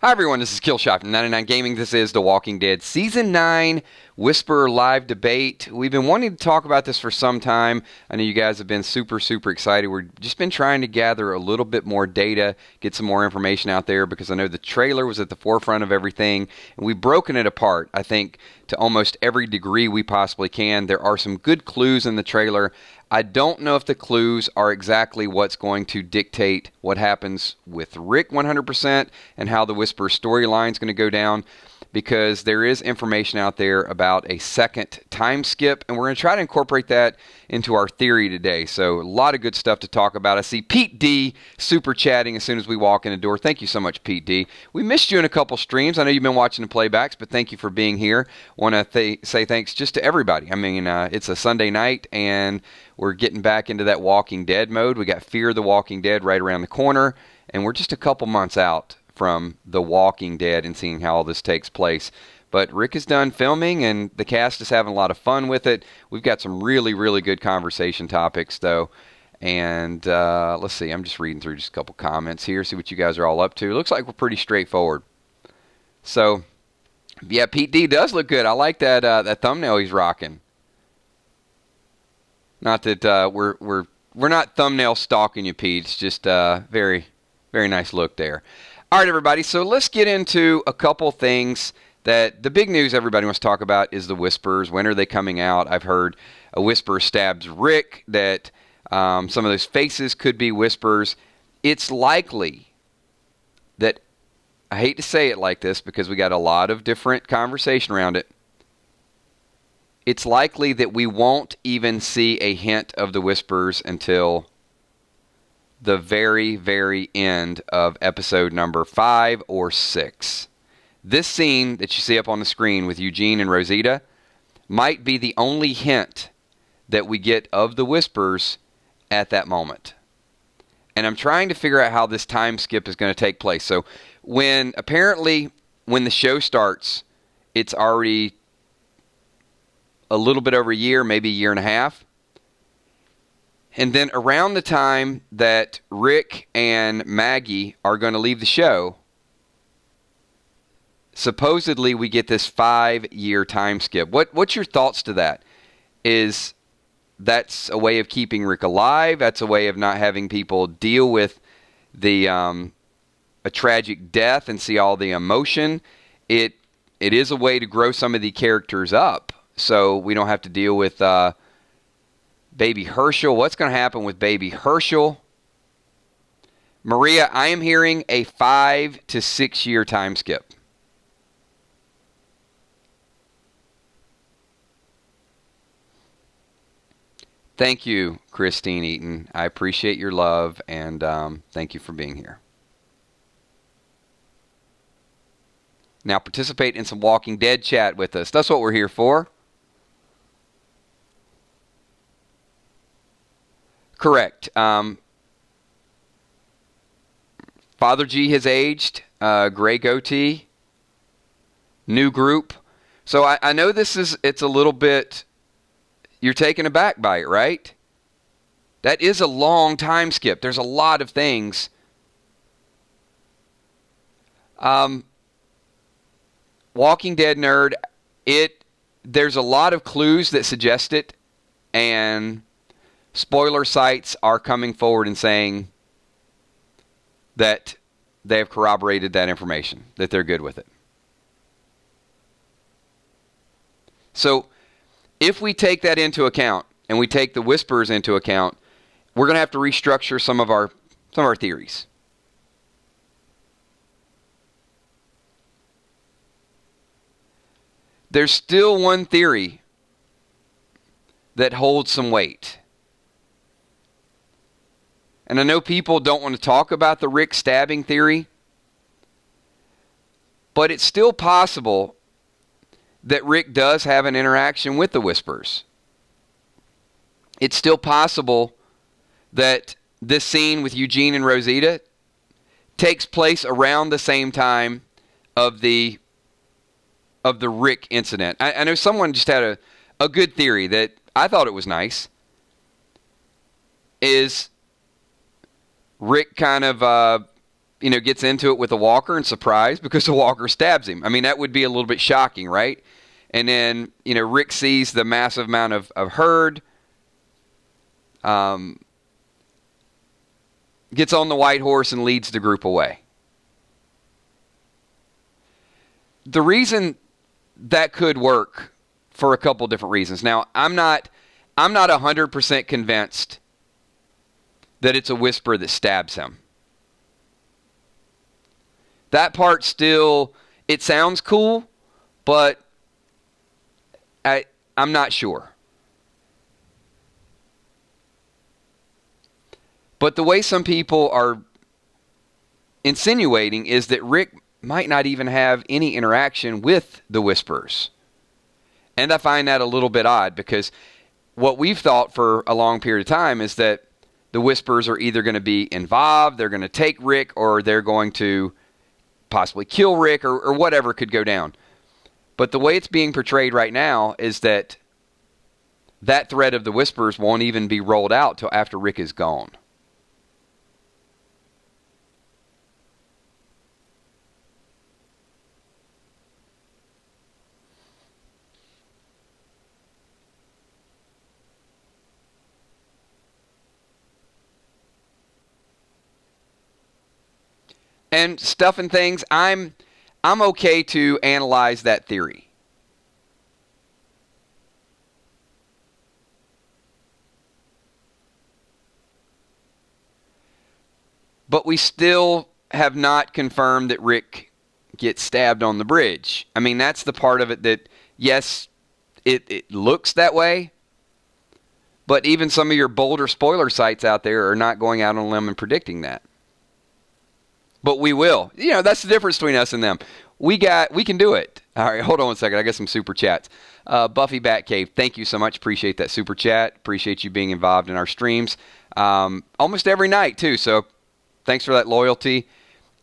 Hi everyone, this is Killshot from 99 Gaming. This is The Walking Dead Season 9 Whisper Live Debate. We've been wanting to talk about this for some time. I know you guys have been super excited. We've just been trying to gather a little bit more data, get some more information out there, because I know the trailer was at the forefront of everything, and we've broken it apart, I think, to almost every degree we possibly can. There are some good clues in the trailer. I don't know if the clues are exactly what's going to dictate what happens with Rick 100% and how the Whisper storyline is going to go down, because there is information out there about a second time skip, and we're going to try to incorporate that into our theory today. So a lot of good stuff to talk about. I see Pete D super chatting as soon as we walk in the door. Thank you so much, Pete D. We missed you in a couple streams. I know you've been watching the playbacks, but thank you for being here. Want to say thanks just to everybody. I mean, it's a Sunday night, and we're getting back into that Walking Dead mode. We got Fear the Walking Dead right around the corner, and we're just a couple months out from The Walking Dead and seeing how all this takes place. But Rick is done filming, and the cast is having a lot of fun with it. We've got some really good conversation topics, though. And let's see, I'm just reading through just a couple comments here, see what you guys are all up to. Looks like we're pretty straightforward. So, yeah, Pete D does look good. I like that thumbnail he's rocking. Not that we're not thumbnail stalking you, Pete. It's just very nice look there. All right, everybody. So let's get into a couple things that the big news everybody wants to talk about is the Whispers. When are they coming out? I've heard a Whisper stabs Rick, that some of those faces could be Whispers. It's likely that, I hate to say it like this because we got a lot of different conversation around it, it's likely that we won't even see a hint of the Whispers until the very end of episode number 5 or 6. This scene that you see up on the screen with Eugene and Rosita might be the only hint that we get of the Whispers at that moment. And I'm trying to figure out how this time skip is going to take place. So when the show starts, it's already a little bit over a year, maybe a year and a half. And then around the time that Rick and Maggie are going to leave the show, supposedly we get this 5-year time skip. What's your thoughts to that? Is that's a way of keeping Rick alive? That's a way of not having people deal with a tragic death and see all the emotion? It is a way to grow some of the characters up, so we don't have to deal with Baby Herschel. What's going to happen with Baby Herschel? Maria, I am hearing a 5 to 6 year time skip. Thank you, Christine Eaton. I appreciate your love, and thank you for being here. Now participate in some Walking Dead chat with us. That's what we're here for. Correct. Father G has aged. Gray goatee. New group. So I know it's a little bit, you're taken aback by it, right? That is a long time skip. There's a lot of things. Walking Dead nerd, there's a lot of clues that suggest it, and spoiler sites are coming forward and saying that they have corroborated that information, that they're good with it. So if we take that into account, and we take the Whispers into account, we're going to have to restructure some of our theories. There's still one theory that holds some weight. And I know people don't want to talk about the Rick stabbing theory, but it's still possible that Rick does have an interaction with the Whispers. It's still possible that this scene with Eugene and Rosita takes place around the same time of the Rick incident. I know someone just had a good theory that I thought it was nice. Is Rick kind of gets into it with a walker and surprised because the walker stabs him. I mean, that would be a little bit shocking, right? And then, Rick sees the massive amount of herd, gets on the white horse and leads the group away. The reason that could work for a couple different reasons. Now, I'm not 100% convinced that it's a Whisper that stabs him. That part still, it sounds cool, but I'm not sure. But the way some people are insinuating is that Rick might not even have any interaction with the Whispers. And I find that a little bit odd because what we've thought for a long period of time is that the Whispers are either going to be involved, they're going to take Rick, or they're going to possibly kill Rick, or whatever could go down. But the way it's being portrayed right now is that threat of the Whispers won't even be rolled out till after Rick is gone. And stuff and things, I'm okay to analyze that theory. But we still have not confirmed that Rick gets stabbed on the bridge. I mean, that's the part of it that, yes, it looks that way. But even some of your bolder spoiler sites out there are not going out on a limb and predicting that. But we will. That's the difference between us and them. We can do it. All right, hold on one second. I got some super chats. Buffy Batcave, thank you so much. Appreciate that super chat. Appreciate you being involved in our streams almost every night, too. So thanks for that loyalty.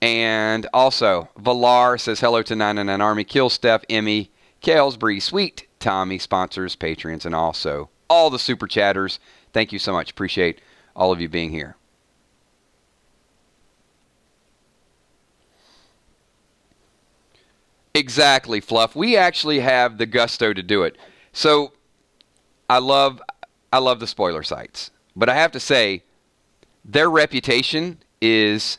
And also, Valar says hello to 999 Army. Kill Steph, Emmy, Kales, Bree, Sweet, Tommy, sponsors, Patreons, and also all the super chatters. Thank you so much. Appreciate all of you being here. Exactly, Fluff. We actually have the gusto to do it. So I love the spoiler sites. But I have to say, their reputation is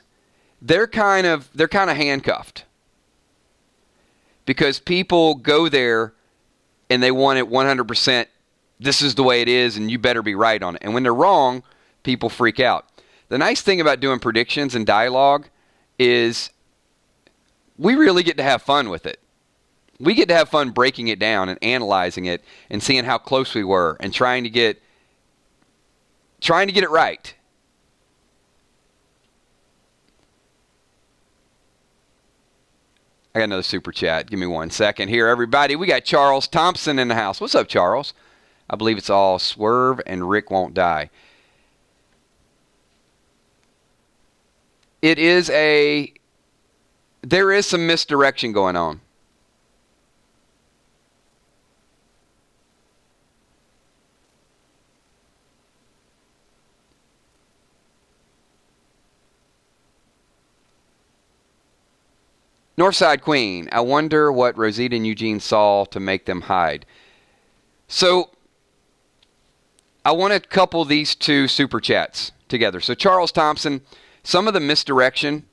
they're kind of handcuffed. Because people go there and they want it 100%, this is the way it is and you better be right on it. And when they're wrong, people freak out. The nice thing about doing predictions and dialogue is we really get to have fun with it. We get to have fun breaking it down and analyzing it and seeing how close we were and trying to get it right. I got another super chat. Give me 1 second here, everybody. We got Charles Thompson in the house. What's up, Charles? I believe it's all Swerve and Rick won't die. There is some misdirection going on. Northside Queen, I wonder what Rosita and Eugene saw to make them hide. So, I want to couple these two super chats together. So, Charles Thompson, some of the misdirection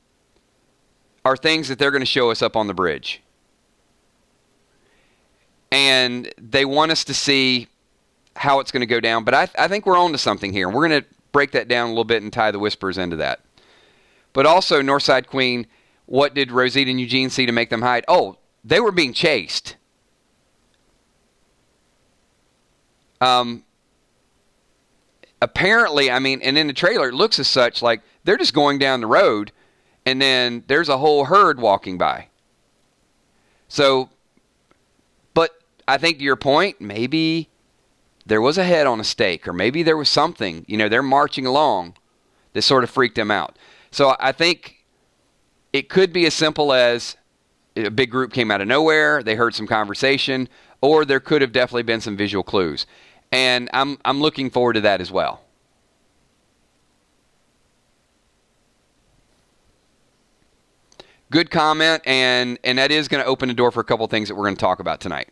are things that they're going to show us up on the bridge. And they want us to see how it's going to go down. But I think we're on to something here. And we're going to break that down a little bit and tie the Whispers into that. But also, Northside Queen, what did Rosita and Eugene see to make them hide? Oh, they were being chased. Apparently, I mean, and in the trailer, it looks as such like they're just going down the road, and then there's a whole herd walking by. So, but I think to your point, maybe there was a head on a stake, or maybe there was something, they're marching along that sort of freaked them out. So I think it could be as simple as a big group came out of nowhere, they heard some conversation, or there could have definitely been some visual clues. And I'm looking forward to that as well. good comment, and that is going to open the door for a couple things that we're going to talk about tonight.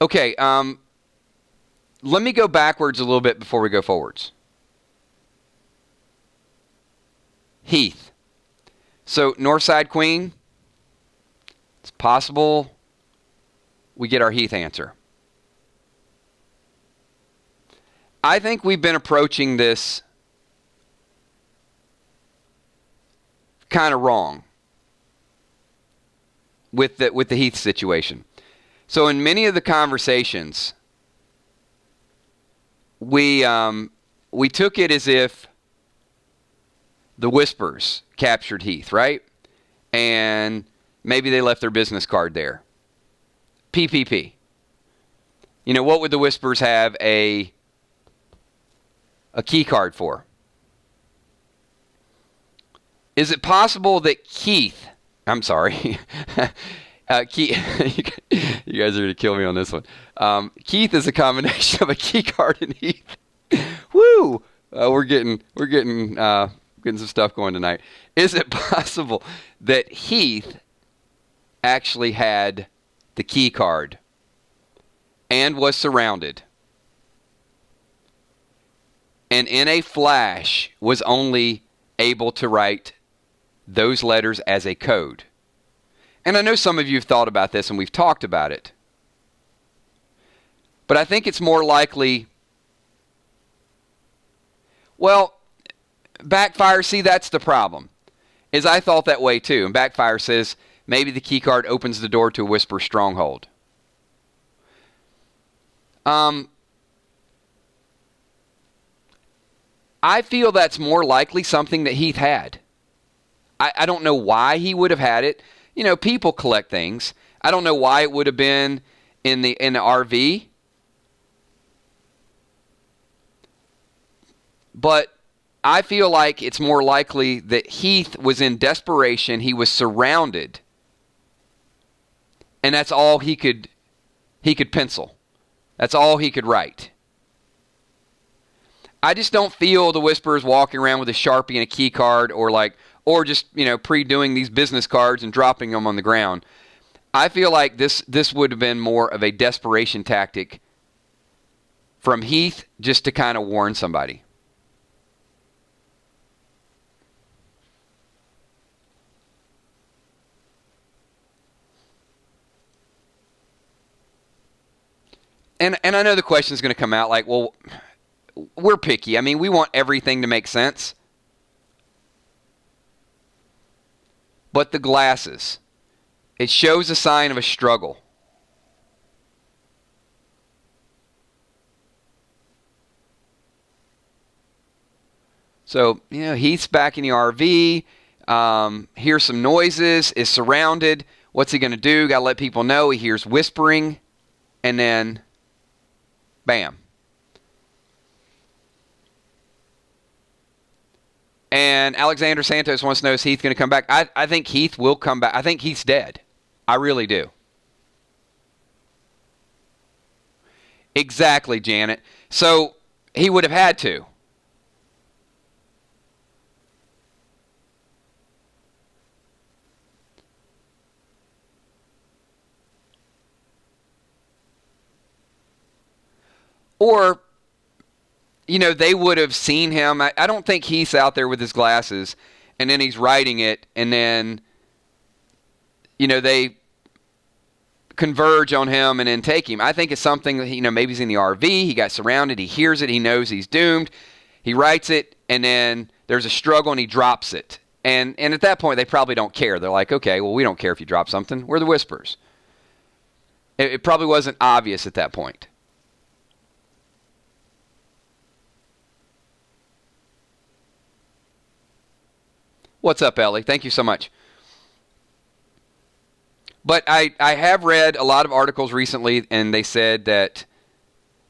Okay, let me go backwards a little bit before we go forwards. Heath. So, Northside Queen, it's possible we get our Heath answer. I think we've been approaching this kind of wrong with the Heath situation. So in many of the conversations, we took it as if the Whispers captured Heath, right? And maybe they left their business card there. PPP. You know, what would the Whispers have a key card for? Is it possible that Keith, I'm sorry, Keith, you guys are going to kill me on this one. Keith is a combination of a key card and Heath. Woo! We're getting some stuff going tonight. Is it possible that Heath actually had the key card and was surrounded, and in a flash was only able to write those letters as a code? And I know some of you have thought about this and we've talked about it. But I think it's more likely, well, Backfire, see, that's the problem. Is I thought that way too. And Backfire says maybe the key card opens the door to a Whisper stronghold. I feel that's more likely something that Heath had. I don't know why he would have had it. You know, people collect things. I don't know why it would have been in the RV. But I feel like it's more likely that Heath was in desperation. He was surrounded. And that's all he could pencil. That's all he could write. I just don't feel the Whisperers walking around with a Sharpie and a key card or just, you know, pre-doing these business cards and dropping them on the ground. I feel like this would have been more of a desperation tactic from Heath just to kind of warn somebody. And I know the question is going to come out like, well, we're picky. I mean, we want everything to make sense. But the glasses, it shows a sign of a struggle. So, you know, Heath's back in the RV, hears some noises, is surrounded. What's he going to do? Got to let people know. He hears whispering, and then, bam. And Alexander Santos wants to know, is Heath going to come back? I think Heath will come back. I think Heath's dead. I really do. Exactly, Janet. So he would have had to. Or, you know, they would have seen him. I don't think Heath's out there with his glasses, and then he's writing it, and then, you know, they converge on him and then take him. I think it's something that, you know, maybe he's in the RV, he got surrounded, he hears it, he knows he's doomed, he writes it, and then there's a struggle and he drops it. And at that point, they probably don't care. They're like, okay, well, we don't care if you drop something. We're the Whispers. It probably wasn't obvious at that point. What's up, Ellie? Thank you so much. But I have read a lot of articles recently, and they said that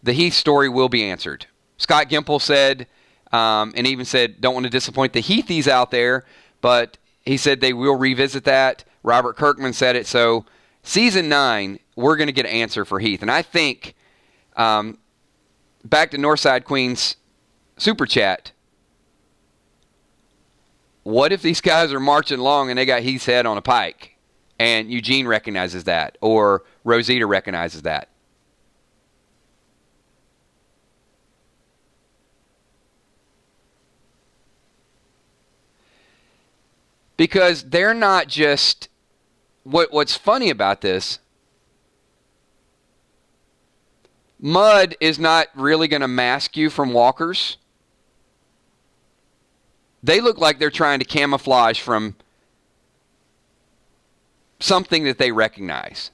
the Heath story will be answered. Scott Gimple said, and even said, don't want to disappoint the Heathies out there, but he said they will revisit that. Robert Kirkman said it. So season 9, we're going to get an answer for Heath. And I think back to Northside Queen's super chat. What if these guys are marching along and they got Heath's head on a pike and Eugene recognizes that or Rosita recognizes that? Because they're not just... What's funny about this, mud is not really going to mask you from walkers. They look like they're trying to camouflage from something that they recognize.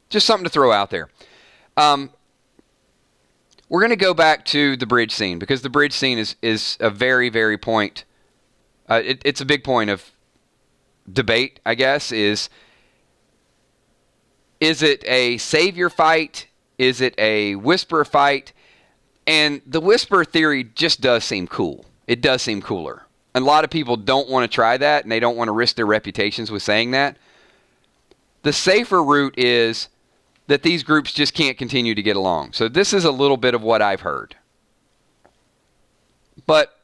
Just something to throw out there. We're going to go back to the bridge scene because the bridge scene is a very, very point. It's a big point of debate, I guess, is it a savior fight? Is it a whisper fight? And the whisper theory just does seem cool. It does seem cooler. And a lot of people don't want to try that, and they don't want to risk their reputations with saying that. The safer route is that these groups just can't continue to get along. So this is a little bit of what I've heard. But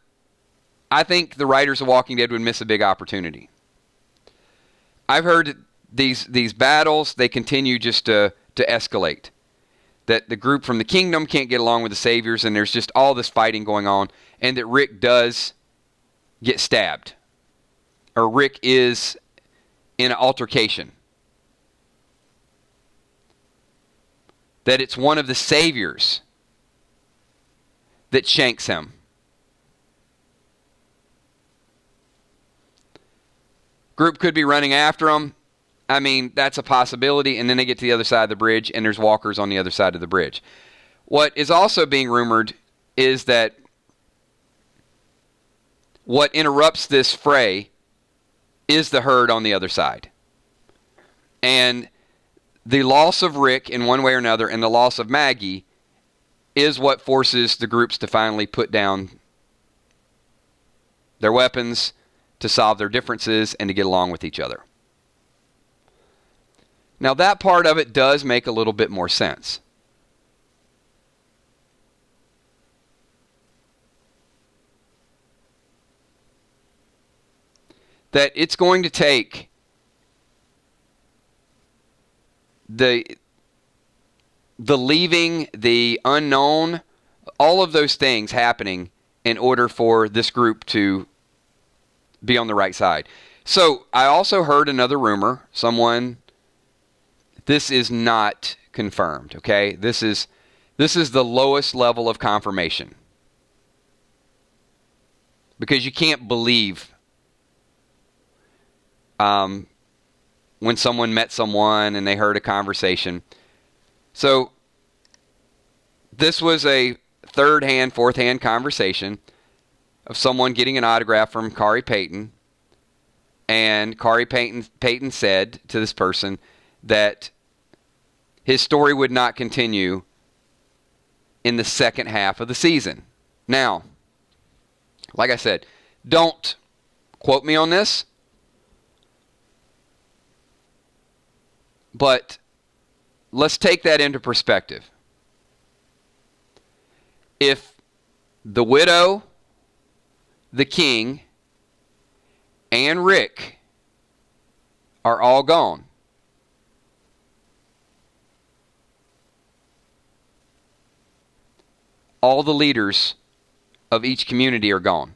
I think the writers of Walking Dead would miss a big opportunity. I've heard these battles, they continue just to escalate. That the group from the kingdom can't get along with the saviors, and there's just all this fighting going on, and that Rick does get stabbed. Or Rick is in an altercation. That it's one of the saviors that shanks him. Group could be running after him. I mean, that's a possibility. And then they get to the other side of the bridge, and there's walkers on the other side of the bridge. What is also being rumored is that what interrupts this fray is the herd on the other side. And the loss of Rick in one way or another and the loss of Maggie is what forces the groups to finally put down their weapons, to solve their differences, and to get along with each other. Now that part of it does make a little bit more sense. That it's going to take the leaving, the unknown, all of those things happening in order for this group to be on the right side. So I also heard another rumor. This is not confirmed, okay? This is the lowest level of confirmation. Because you can't believe when someone met someone and they heard a conversation. So this was a third-hand, fourth-hand conversation of someone getting an autograph from Kari Payton. And Kari Payton said to this person that his story would not continue in the second half of the season. Now, like I said, don't quote me on this, but let's take that into perspective. If the widow, the king, and Rick are all gone, all the leaders of each community are gone.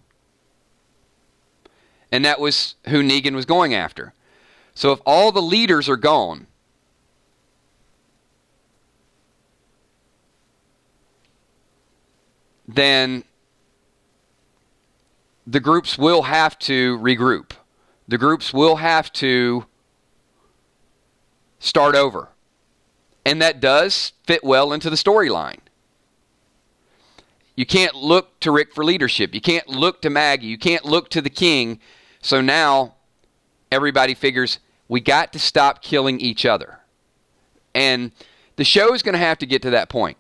And that was who Negan was going after. So if all the leaders are gone, then the groups will have to regroup. The groups will have to start over. And that does fit well into the storyline. You can't look to Rick for leadership. You can't look to Maggie. You can't look to the king. So now everybody figures we got to stop killing each other. And the show is going to have to get to that point.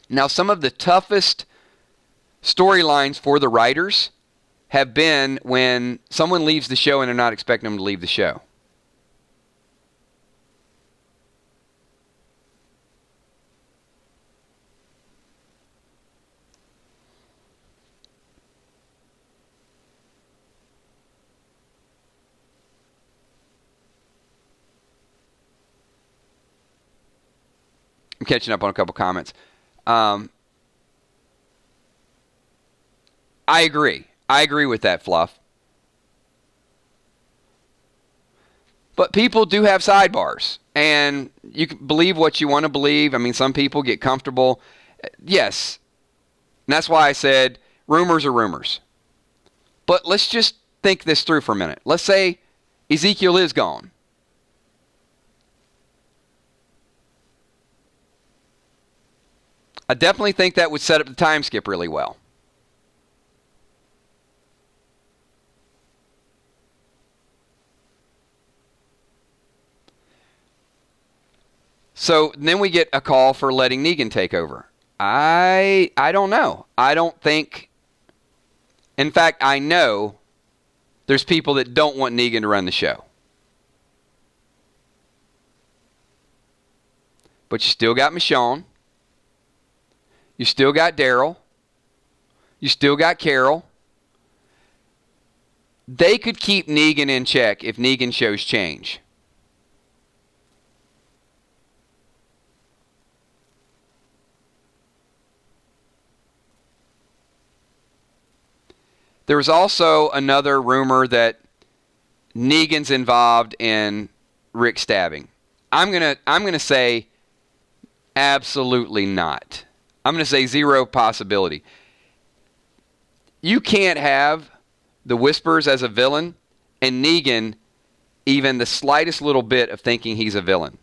Now, some of the toughest storylines for the writers have been when someone leaves the show and they're not expecting them to leave the show. I'm catching up on a couple comments. I agree. I agree with that, Fluff. But people do have sidebars, and you can believe what you want to believe. I mean, some people get comfortable. Yes, and that's why I said rumors are rumors. But let's just think this through for a minute. Let's say Ezekiel is gone. I definitely think that would set up the time skip really well. So then we get a call for letting Negan take over. I don't know. I don't think... In fact, I know there's people that don't want Negan to run the show. But you still got Michonne. You still got Daryl. You still got Carol. They could keep Negan in check if Negan shows change. There was also another rumor that Negan's involved in Rick stabbing. I'm gonna say absolutely not. I'm gonna say zero possibility. You can't have the Whispers as a villain and Negan even the slightest little bit of thinking he's a villain.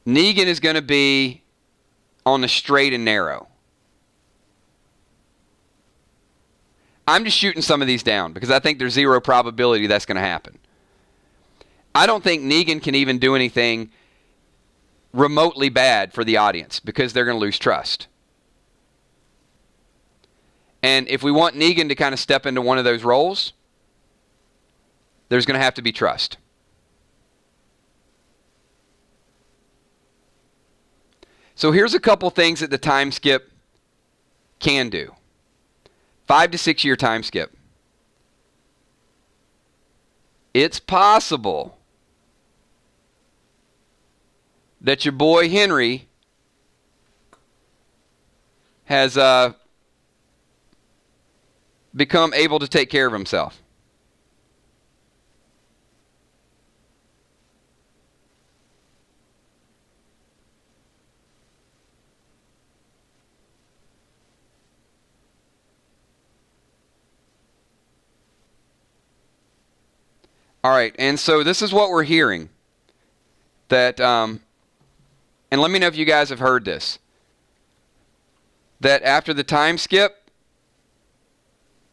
Negan is going to be on the straight and narrow. I'm just shooting some of these down because I think there's zero probability that's going to happen. I don't think Negan can even do anything remotely bad for the audience because they're going to lose trust. And if we want Negan to kind of step into one of those roles, there's going to have to be trust. So here's a couple things that the time skip can do. 5 to 6 year time skip. It's possible that your boy Henry has become able to take care of himself. All right, and so this is what we're hearing. That, and let me know if you guys have heard this. That after the time skip,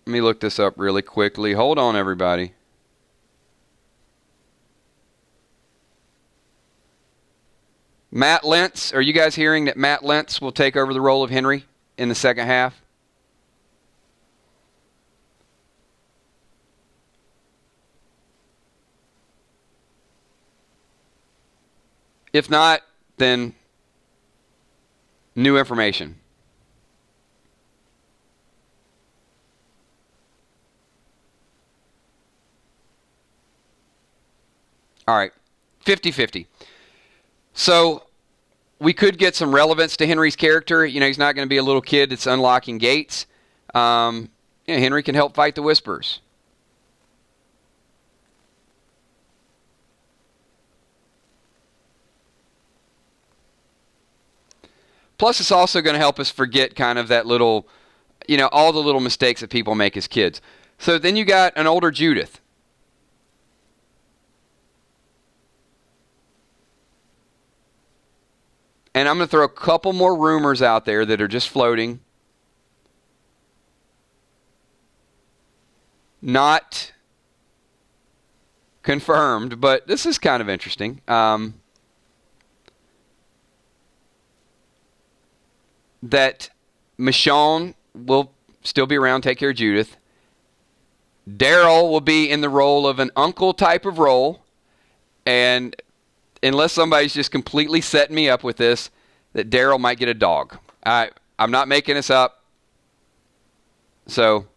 let me look this up really quickly. Hold on, everybody. Matt Lentz, are you guys hearing that Matt Lentz will take over the role of Henry in the second half? If not, then new information. All right, 50-50. So we could get some relevance to Henry's character. You know, he's not going to be a little kid that's unlocking gates. Henry can help fight the Whispers. Plus, it's also going to help us forget kind of that little, all the little mistakes that people make as kids. So then you got an older Judith. And I'm going to throw a couple more rumors out there that are just floating. Not confirmed, but this is kind of interesting. That Michonne will still be around, take care of Judith. Daryl will be in the role of an uncle type of role, and unless somebody's just completely setting me up with this, that Daryl might get a dog. I'm not making this up. So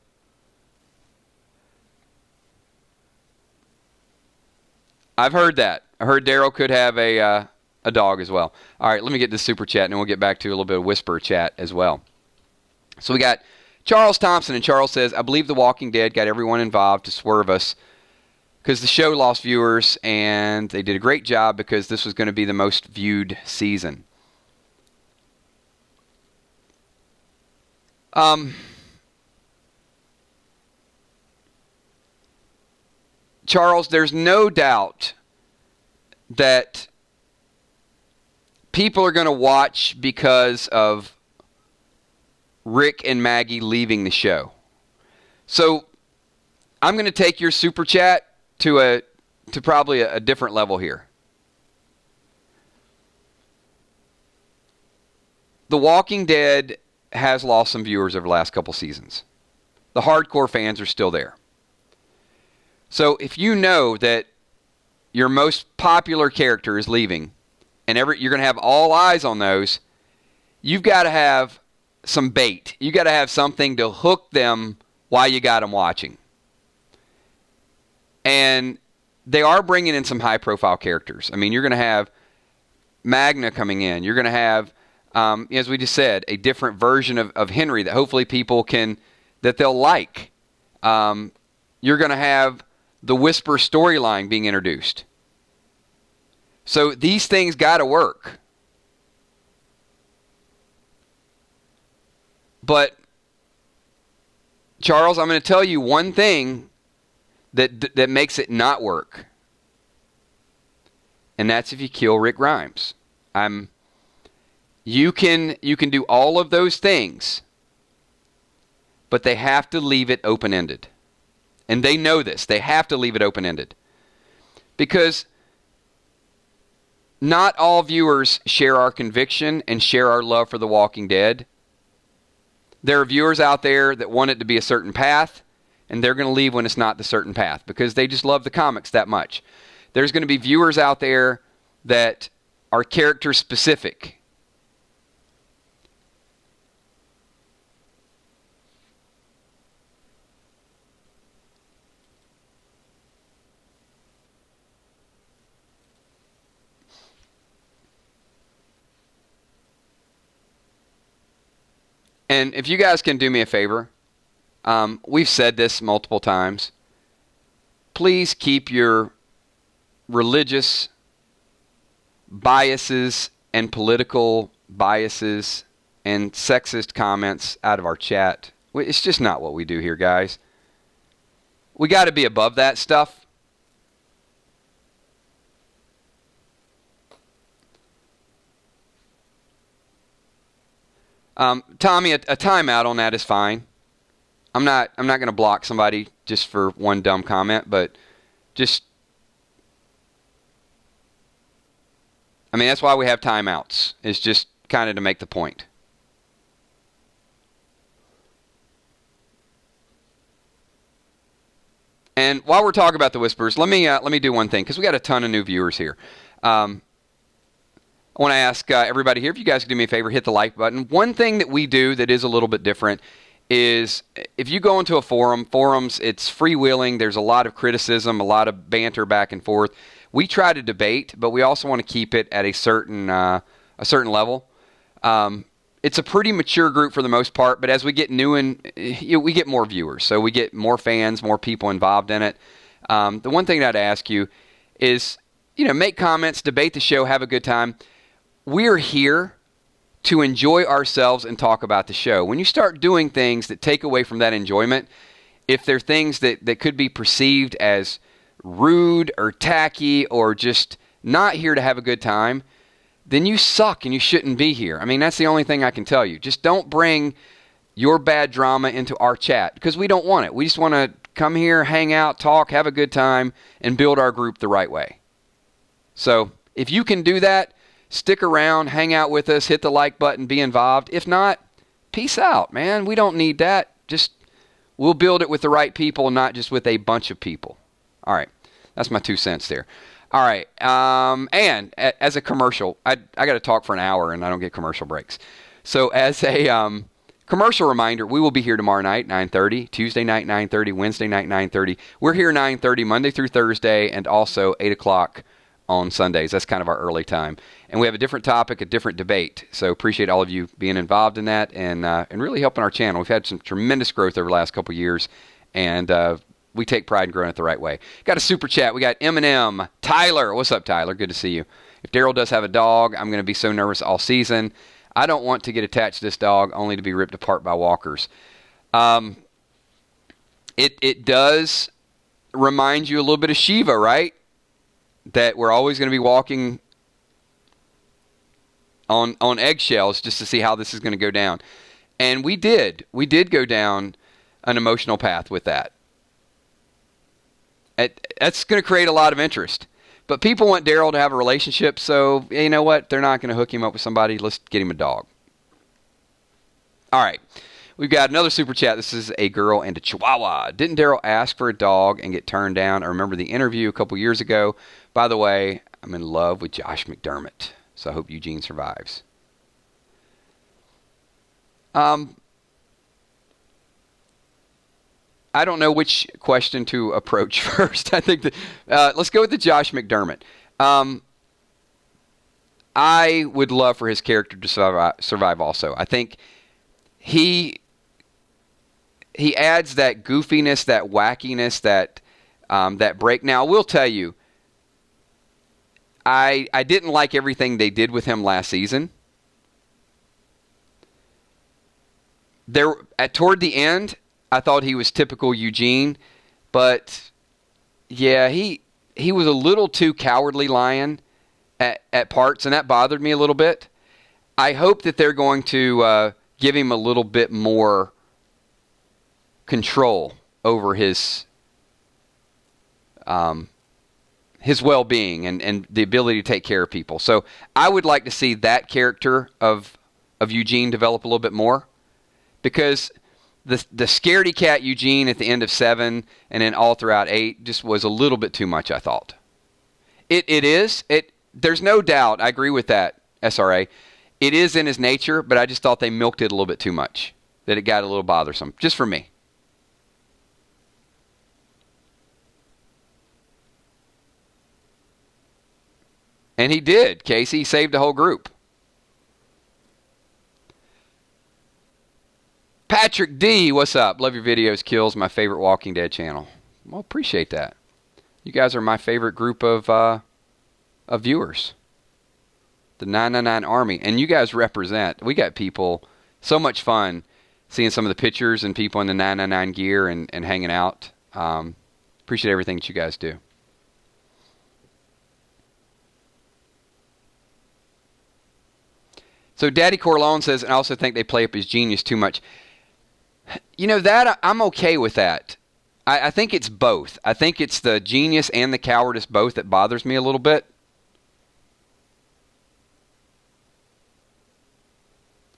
I've heard that. I heard Daryl could have a dog as well. All right, let me get this super chat, and then we'll get back to a little bit of whisper chat as well. So we got Charles Thompson, and Charles says, I believe The Walking Dead got everyone involved to swerve us because the show lost viewers, and they did a great job because this was going to be the most viewed season. Charles, there's no doubt that people are going to watch because of Rick and Maggie leaving the show. So I'm going to take your super chat to probably a different level here. The Walking Dead has lost some viewers over the last couple seasons. The hardcore fans are still there. So if you know that your most popular character is leaving, and you're going to have all eyes on those, you've got to have some bait. You got to have something to hook them while you got them watching. And they are bringing in some high-profile characters. I mean, you're going to have Magna coming in. You're going to have, as we just said, a different version of Henry that hopefully people that they'll like. You're going to have the Whisper storyline being introduced. So these things got to work. But, Charles, I'm going to tell you one thing that makes it not work. And that's if you kill Rick Grimes. You can do all of those things, but they have to leave it open-ended. And they know this. They have to leave it open-ended. Because not all viewers share our conviction and share our love for The Walking Dead. There are viewers out there that want it to be a certain path, and they're going to leave when it's not the certain path because they just love the comics that much. There's going to be viewers out there that are character specific. And if you guys can do me a favor, we've said this multiple times. Please keep your religious biases and political biases and sexist comments out of our chat. It's just not what we do here, guys. We got to be above that stuff. Tommy, a timeout on that is fine. I'm not going to block somebody just for one dumb comment, but just, I mean, that's why we have timeouts, is just kind of to make the point. And while we're talking about the Whispers, let me do one thing, because we got a ton of new viewers here. I want to ask everybody here, if you guys could do me a favor, hit the like button. One thing that we do that is a little bit different is if you go into a forums, it's freewheeling. There's a lot of criticism, a lot of banter back and forth. We try to debate, but we also want to keep it at a certain level. It's a pretty mature group for the most part, but as we get we get more viewers, so we get more fans, more people involved in it. The one thing that I'd ask you is, make comments, debate the show, have a good time. We're here to enjoy ourselves and talk about the show. When you start doing things that take away from that enjoyment, if they're things that could be perceived as rude or tacky or just not here to have a good time, then you suck and you shouldn't be here. I mean, that's the only thing I can tell you. Just don't bring your bad drama into our chat because we don't want it. We just want to come here, hang out, talk, have a good time, and build our group the right way. So if you can do that, stick around, hang out with us, hit the like button, be involved. If not, peace out, man. We don't need that. We'll build it with the right people, not just with a bunch of people. All right. That's my 2 cents there. All right. And as a commercial, I got to talk for an hour, and I don't get commercial breaks. So as a commercial reminder, we will be here tomorrow night, 9:30, Tuesday night, 9:30, Wednesday night, 9:30. We're here 9:30, Monday through Thursday, and also 8 o'clock on Sundays. That's kind of our early time. And we have a different topic, a different debate. So appreciate all of you being involved in that and really helping our channel. We've had some tremendous growth over the last couple of years, and we take pride in growing it the right way. Got a super chat. We got Eminem. Tyler. What's up, Tyler? Good to see you. If Daryl does have a dog, I'm going to be so nervous all season. I don't want to get attached to this dog only to be ripped apart by walkers. It does remind you a little bit of Shiva, right? That we're always going to be walking on eggshells just to see how this is going to go down. And we did go down an emotional path with that. That's going to create a lot of interest. But people want Daryl to have a relationship, so you know what? They're not going to hook him up with somebody. Let's get him a dog. All right. We've got another super chat. This is a girl and a chihuahua. Didn't Daryl ask for a dog and get turned down? I remember the interview a couple years ago. By the way, I'm in love with Josh McDermott, so I hope Eugene survives. I don't know which question to approach first. I think that let's go with the Josh McDermott. I would love for his character to survive also. I think he adds that goofiness, that wackiness, that break. Now, I will tell you, I didn't like everything they did with him last season. Toward the end, I thought he was typical Eugene, but yeah, he was a little too cowardly lion at parts, and that bothered me a little bit. I hope that they're going to give him a little bit more control over his well-being and the ability to take care of people. So I would like to see that character of Eugene develop a little bit more, because the scaredy cat Eugene at the end of 7 and then all throughout 8 just was a little bit too much, I thought. There's no doubt, I agree with that, SRA. It is in his nature, but I just thought they milked it a little bit too much, that it got a little bothersome, just for me. And he did, Casey. He saved the whole group. Patrick D, what's up? Love your videos, Kills, my favorite Walking Dead channel. Well, appreciate that. You guys are my favorite group of viewers. The 999 Army. And you guys represent. We got people, so much fun seeing some of the pictures and people in the 999 gear and hanging out. Appreciate everything that you guys do. So Daddy Corleone says, and I also think they play up his genius too much. You know, that I'm okay with that. I think it's both. I think it's the genius and the cowardice both that bothers me a little bit.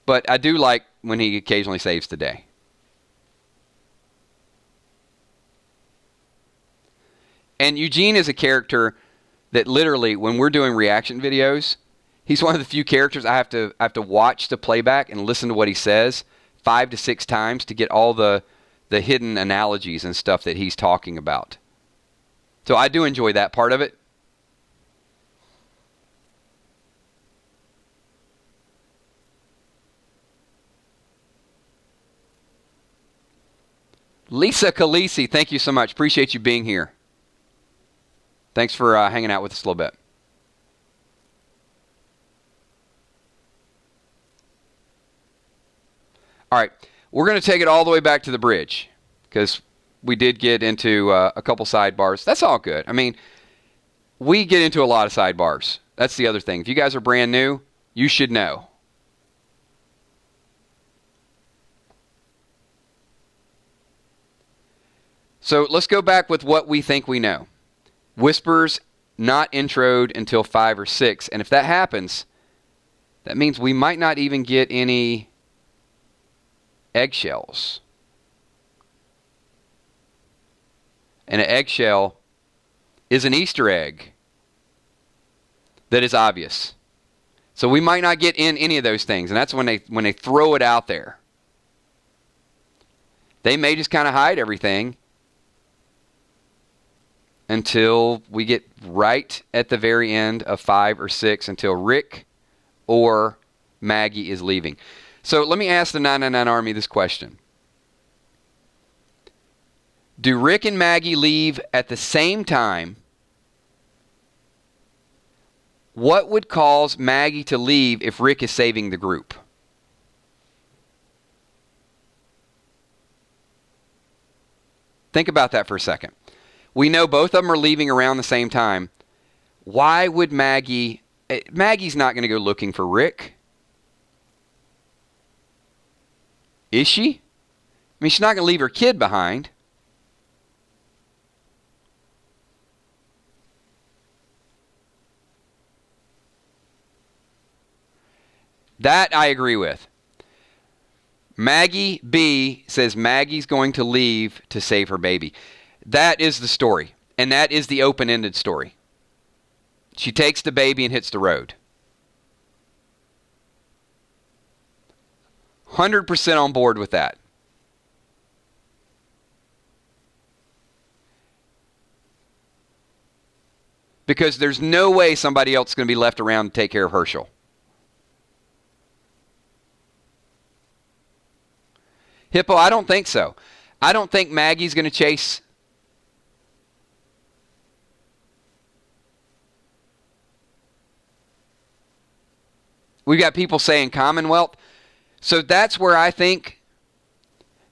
But I do like when he occasionally saves the day. And Eugene is a character that literally, when we're doing reaction videos, he's one of the few characters I have to watch the playback and listen to what he says 5 to 6 times to get all the hidden analogies and stuff that he's talking about. So I do enjoy that part of it. Lisa Khaleesi, thank you so much. Appreciate you being here. Thanks for hanging out with us a little bit. All right, we're going to take it all the way back to the bridge because we did get into a couple sidebars. That's all good. I mean, we get into a lot of sidebars. That's the other thing. If you guys are brand new, you should know. So let's go back with what we think we know. Whispers not introed until 5 or 6. And if that happens, that means we might not even get any eggshells. and an eggshell is an Easter egg that is obvious. So we might not get in any of those things, and that's when they throw it out there. They may just kind of hide everything until we get right at the very end of 5 or 6, until Rick or Maggie is leaving. So let me ask the 999 Army this question. Do Rick and Maggie leave at the same time? What would cause Maggie to leave if Rick is saving the group? Think about that for a second. We know both of them are leaving around the same time. Why would Maggie... Maggie's not going to go looking for Rick. Is she? I mean, she's not going to leave her kid behind. That I agree with. Maggie B says Maggie's going to leave to save her baby. That is the story. And that is the open-ended story. She takes the baby and hits the road. 100% on board with that. Because there's no way somebody else is going to be left around to take care of Herschel. Hippo, I don't think so. I don't think Maggie's going to chase. We've got people saying Commonwealth. So that's where I think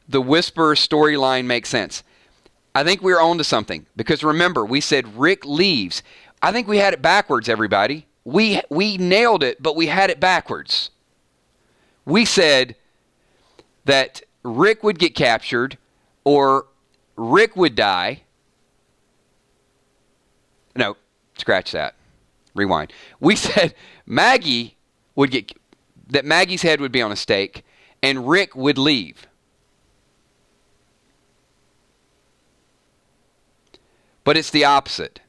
the Whisper storyline makes sense. I think we're on to something. Because remember, we said Rick leaves. I think we had it backwards, everybody. We nailed it, but we had it backwards. We said that Rick would get captured or Rick would die. No, scratch that. Rewind. We said Maggie would get, that Maggie's head would be on a stake and Rick would leave. But it's the opposite.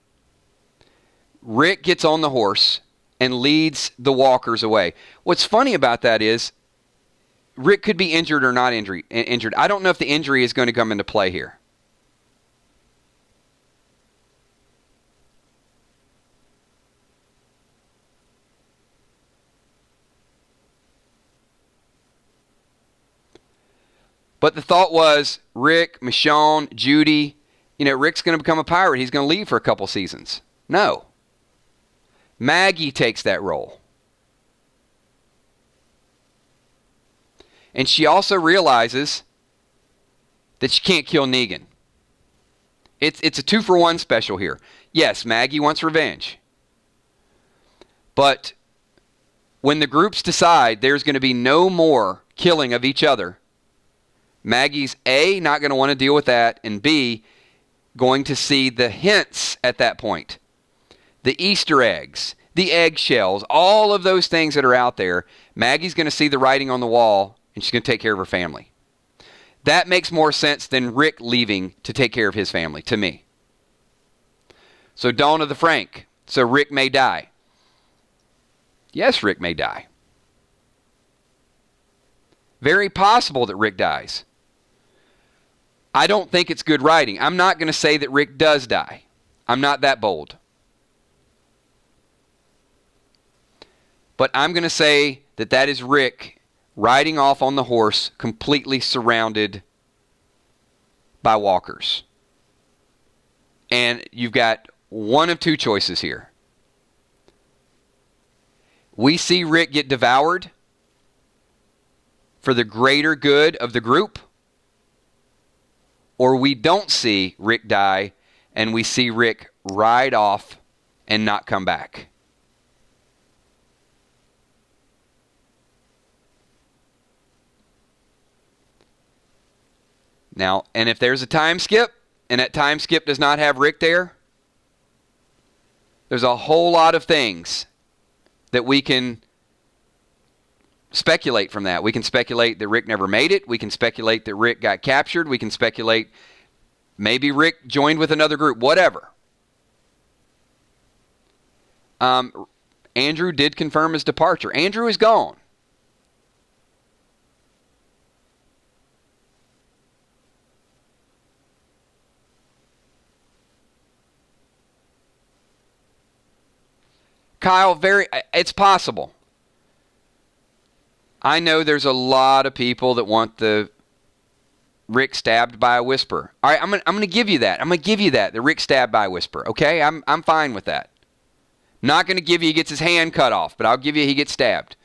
Rick gets on the horse and leads the walkers away. What's funny about that is Rick could be injured or not injured. I don't know if the injury is going to come into play here. But the thought was Rick, Michonne, Judy, Rick's going to become a pirate. He's going to leave for a couple seasons. No. Maggie takes that role. And she also realizes that she can't kill Negan. It's a 2-for-1 special here. Yes, Maggie wants revenge. But when the groups decide there's going to be no more killing of each other, Maggie's A, not going to want to deal with that, and B, going to see the hints at that point. The Easter eggs, the eggshells, all of those things that are out there. Maggie's going to see the writing on the wall, and she's going to take care of her family. That makes more sense than Rick leaving to take care of his family, to me. So Dawn of the Frank. So Rick may die. Yes, Rick may die. Very possible that Rick dies. I don't think it's good writing. I'm not going to say that Rick does die. I'm not that bold. But I'm going to say that that is Rick riding off on the horse, completely surrounded by walkers. And you've got one of two choices here. We see Rick get devoured for the greater good of the group, or we don't see Rick die and we see Rick ride off and not come back. Now, and if there's a time skip, and that time skip does not have Rick there, there's a whole lot of things that we can speculate from that. We can speculate that Rick never made it. We can speculate that Rick got captured. We can speculate Maybe Rick joined with another group, whatever. Andrew did confirm his departure. Andrew is gone. Kyle, it's possible. I know there's a lot of people that want the Rick stabbed by a whisper. All right, I'm going to give you that. I'm going to give you that. The Rick stabbed by a whisper. Okay, I'm fine with that. Not going to give you he gets his hand cut off, but I'll give you he gets stabbed.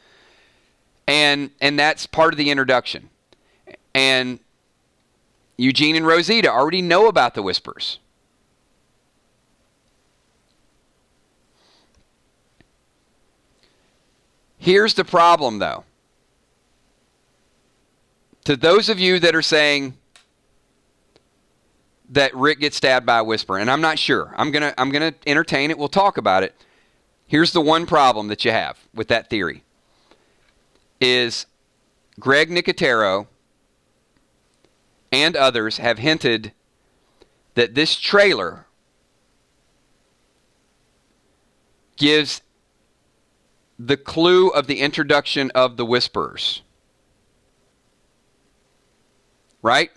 And that's part of the introduction. And Eugene and Rosita already know about the whispers. Here's the problem, though. To those of you that are saying that Rick gets stabbed by a whisper, and I'm not sure. I'm gonna entertain it. We'll talk about it. Here's the one problem that you have with that theory. Is Greg Nicotero and others have hinted that this trailer gives the clue of the introduction of the Whisperers. Right?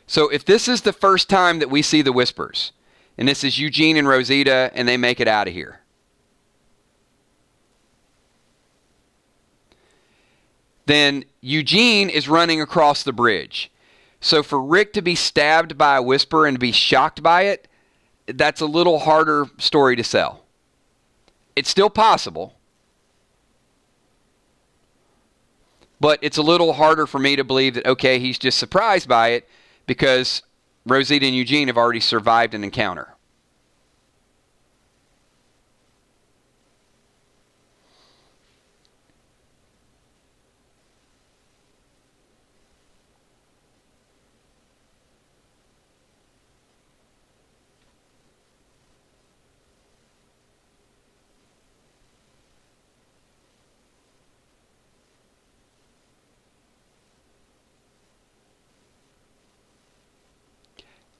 So if this is the first time that we see the Whispers, and this is Eugene and Rosita, and they make it out of here, then Eugene is running across the bridge. So for Rick to be stabbed by a whisper and to be shocked by it, that's a little harder story to sell. It's still possible, but it's a little harder for me to believe that, okay, he's just surprised by it because Rosita and Eugene have already survived an encounter.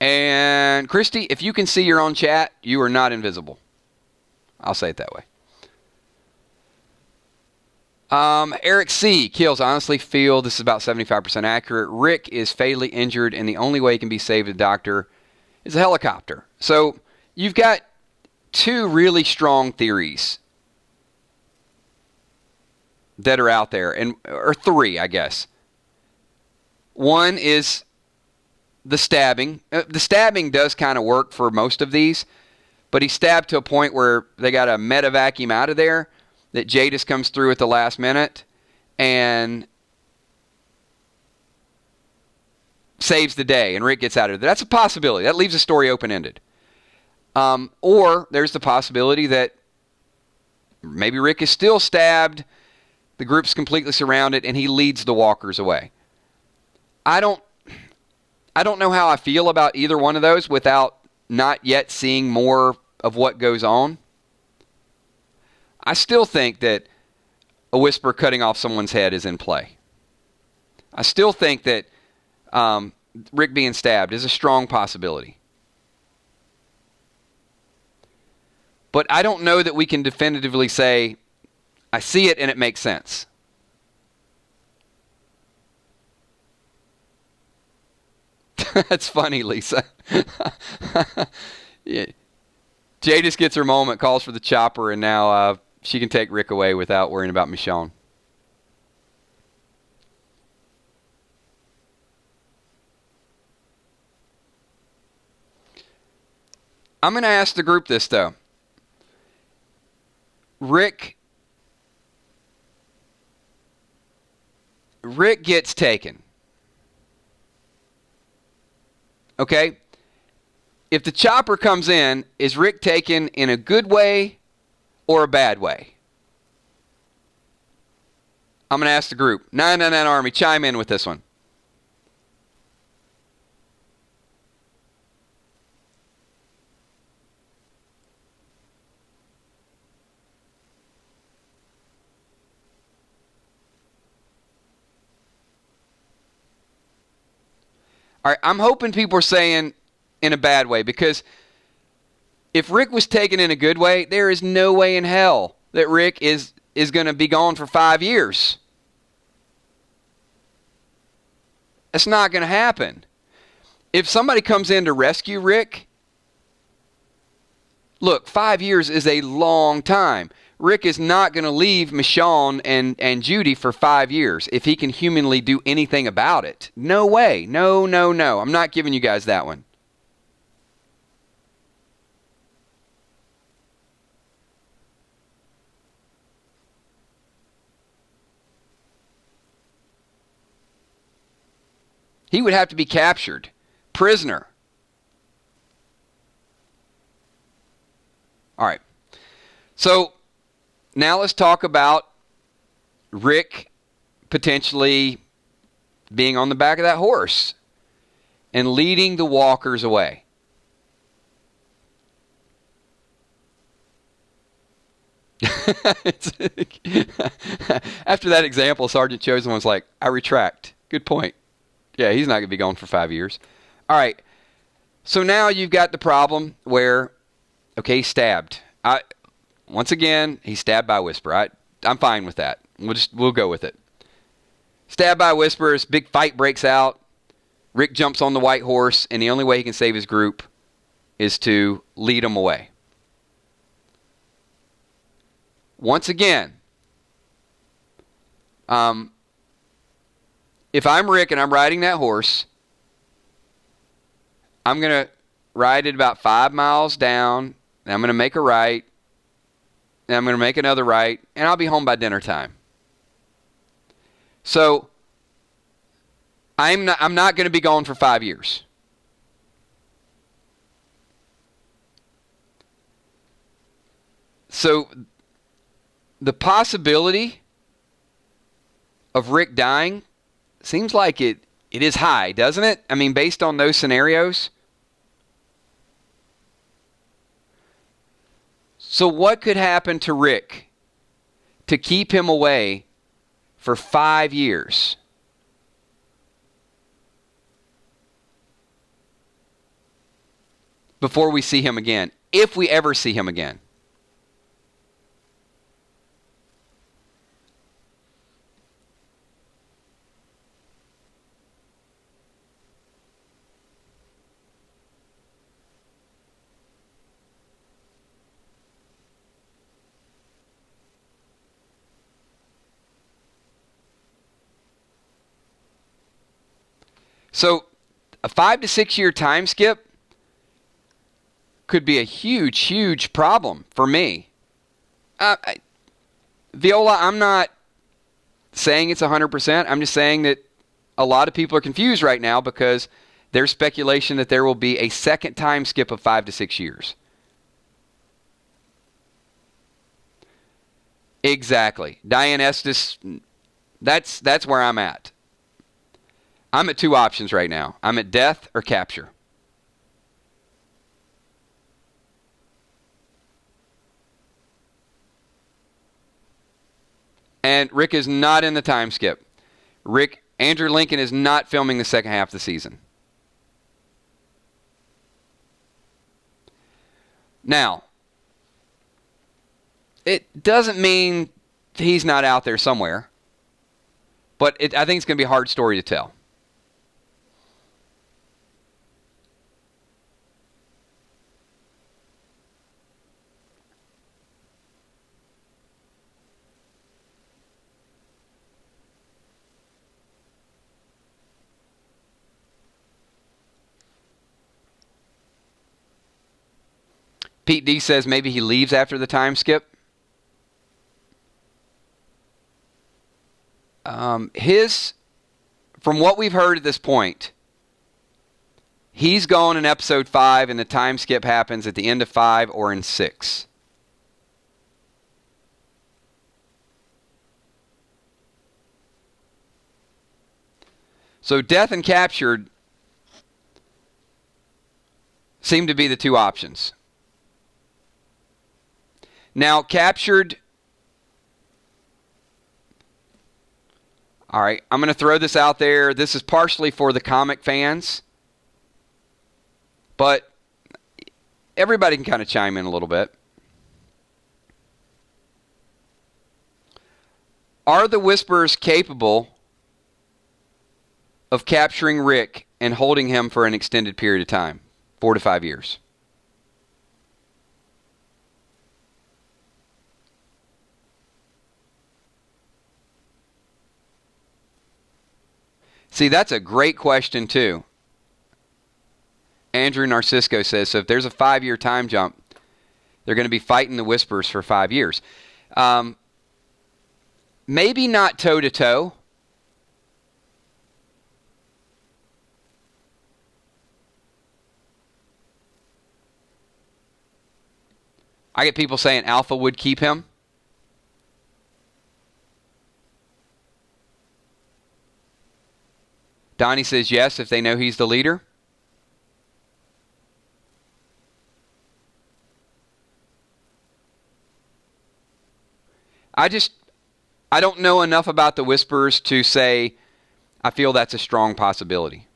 And Christy, if you can see your own chat, you are not invisible. I'll say it that way. Eric C. Kills. I honestly feel this is about 75% accurate. Rick is fatally injured, and the only way he can be saved, the doctor, is a helicopter. So you've got two really strong theories that are out there, or three, I guess. One is the stabbing. The stabbing does kind of work for most of these, but he stabbed to a point where they got to medevac him out of there, that Jadis comes through at the last minute and saves the day, and Rick gets out of there. That's a possibility. That leaves the story open-ended. Or there's the possibility that maybe Rick is still stabbed, the group's completely surrounded, and he leads the walkers away. I don't know how I feel about either one of those without not yet seeing more of what goes on. I still think that a whisper cutting off someone's head is in play. I still think that Rick being stabbed is a strong possibility. But I don't know that we can definitively say, I see it and it makes sense. That's funny, Lisa. Yeah. Jadis gets her moment, calls for the chopper, and now she can take Rick away without worrying about Michonne. I'm going to ask the group this, though. Rick gets taken. Okay? If the chopper comes in, is Rick taken in a good way or a bad way? I'm going to ask the group. 999 Army, chime in with this one. All right, I'm hoping people are saying in a bad way, because if Rick was taken in a good way, there is no way in hell that Rick is going to be gone for 5 years. That's not going to happen. If somebody comes in to rescue Rick, look, 5 years is a long time. Rick is not going to leave Michonne and Judy for 5 years if he can humanly do anything about it. No way. No, no, no. I'm not giving you guys that one. He would have to be captured. Prisoner. All right. So now let's talk about Rick potentially being on the back of that horse and leading the walkers away. After that example, Sergeant Chosen was like, I retract. Good point. Yeah, he's not going to be gone for 5 years. All right. So now you've got the problem where, okay, stabbed. Once again, he's stabbed by Whisper. I'm fine with that. We'll go with it. Stabbed by Whisper, this big fight breaks out. Rick jumps on the white horse, and the only way he can save his group is to lead them away. Once again, if I'm Rick and I'm riding that horse, I'm going to ride it about 5 miles down, and I'm going to make a right, and I'm going to make another right, and I'll be home by dinner time. So I'm not going to be gone for 5 years. So the possibility of Rick dying seems like it is high, doesn't it? I mean, based on those scenarios. So what could happen to Rick to keep him away for 5 years? Before we see him again, if we ever see him again. So a 5 to 6 year time skip could be a huge, huge problem for me. Viola, I'm not saying it's 100%. I'm just saying that a lot of people are confused right now because there's speculation that there will be a second time skip of 5 to 6 years. Exactly. Diane Estes, that's where I'm at. I'm at 2 options right now. I'm at death or capture. And Rick is not in the time skip. Andrew Lincoln is not filming the second half of the season. Now, it doesn't mean he's not out there somewhere, but I think it's going to be a hard story to tell. Pete D says maybe he leaves after the time skip. From what we've heard at this point, he's gone in episode 5 and the time skip happens at the end of 5 or in 6. So death and captured seem to be the 2 options. Now, captured. All right, I'm going to throw this out there. This is partially for the comic fans. But everybody can kind of chime in a little bit. Are the Whispers capable of capturing Rick and holding him for an extended period of time, 4 to 5 years? See, that's a great question, too. Andrew Narcisco says, so if there's a 5-year time jump, they're going to be fighting the Whispers for 5 years. Maybe not toe-to-toe. I get people saying Alpha would keep him. Donnie says yes if they know he's the leader. I don't know enough about the Whispers to say I feel that's a strong possibility.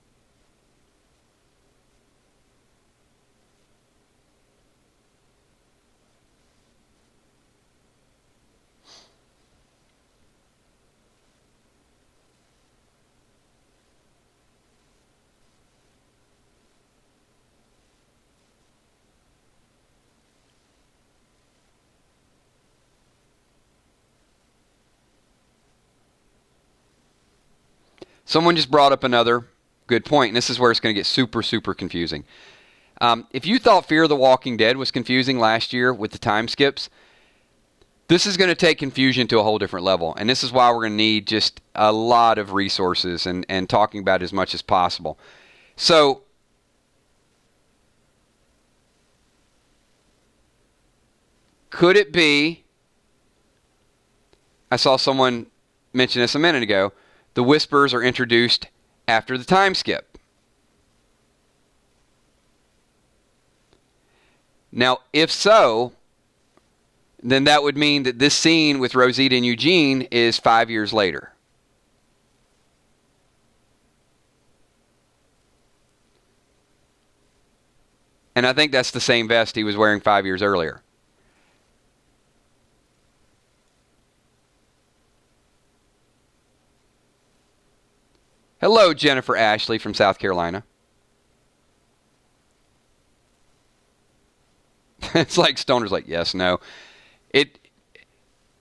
Someone just brought up another good point, and this is where it's going to get super, super confusing. If you thought Fear of the Walking Dead was confusing last year with the time skips, this is going to take confusion to a whole different level, and this is why we're going to need just a lot of resources and talking about it as much as possible. So, could it be, I saw someone mention this a minute ago, the Whispers are introduced after the time skip. Now, if so, then that would mean that this scene with Rosita and Eugene is 5 years later. And I think that's the same vest he was wearing 5 years earlier. Hello, Jennifer Ashley from South Carolina. It's like Stoner's like, yes, no. It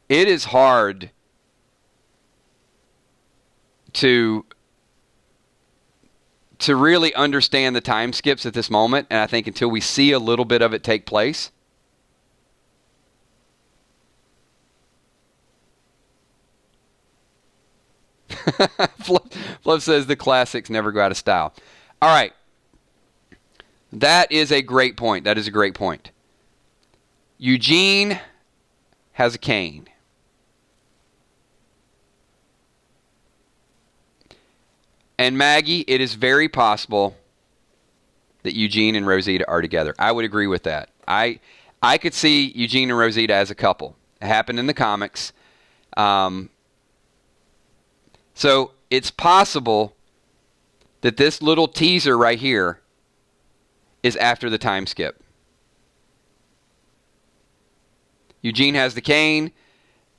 is hard to really understand the time skips at this moment, and I think until we see a little bit of it take place. Fluff says the classics never go out of style. All right. That is a great point. That is a great point. Eugene has a cane. And Maggie, it is very possible that Eugene and Rosita are together. I would agree with that. I could see Eugene and Rosita as a couple. It happened in the comics. So it's possible that this little teaser right here is after the time skip. Eugene has the cane.